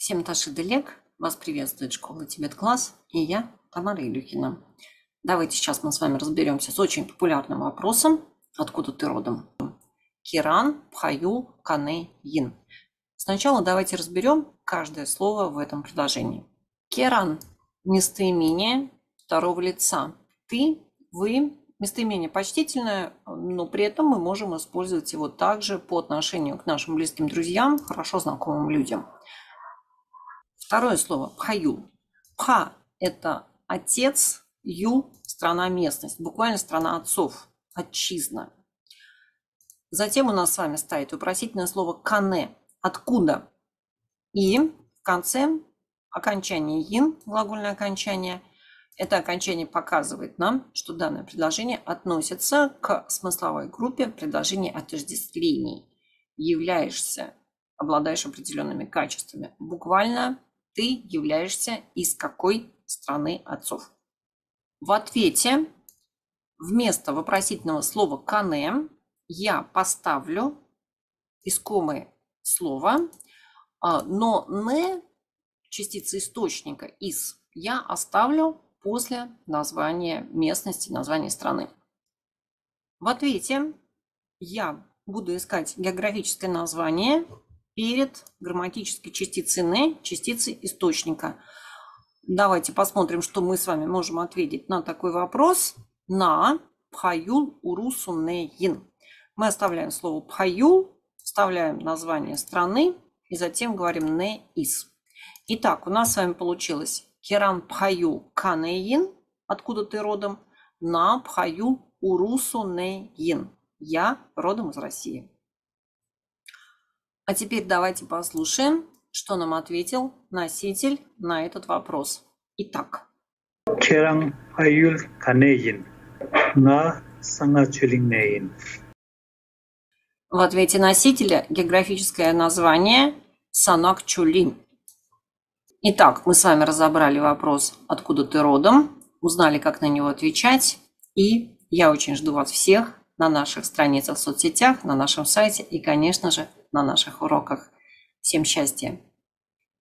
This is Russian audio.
Всем Таши Делек, вас приветствует школа Тибет-класс и я, Тамара Илюхина. Давайте сейчас мы с вами разберемся с очень популярным вопросом «Откуда ты родом?» Киран, Пхаю, Кане, Йин. Сначала давайте разберем каждое слово в этом предложении. Керан – местоимение второго лица. Ты, вы – местоимение почтительное, но при этом мы можем использовать его также по отношению к нашим близким друзьям, хорошо знакомым людям. Второе слово – пхаю. Пха – это отец, ю – страна, местность, буквально страна отцов, отчизна. Затем у нас с вами стоит вопросительное слово кане – откуда. И в конце окончание ин, глагольное окончание. Это окончание показывает нам, что данное предложение относится к смысловой группе предложений отождествлений. Являешься, обладаешь определенными качествами. Буквально ты являешься из какой страны отцов. В ответе вместо вопросительного слова «кане» я поставлю искомое слово, но «не» частица источника «из» я оставлю после названия местности, названия страны. В ответе я буду искать географическое название перед грамматической частицей «не», частицей источника. Давайте посмотрим, что мы с вами можем ответить на такой вопрос. На пхаюл урусу не ин. Мы оставляем слово пхаюл, вставляем название страны и затем говорим не из. Итак, у нас с вами получилось Керан пхаю канеин, откуда ты родом, на пхаю урусу не ин. Я родом из России. А теперь давайте послушаем, что нам ответил носитель на этот вопрос. Итак. Керан пхаю канеин, на сангачулинеин. В ответе носителя географическое название Санакчулин. Итак, мы с вами разобрали вопрос «Откуда ты родом?», узнали, как на него отвечать, и я очень жду вас всех на наших страницах в соцсетях, на нашем сайте и, конечно же, на наших уроках. Всем счастья!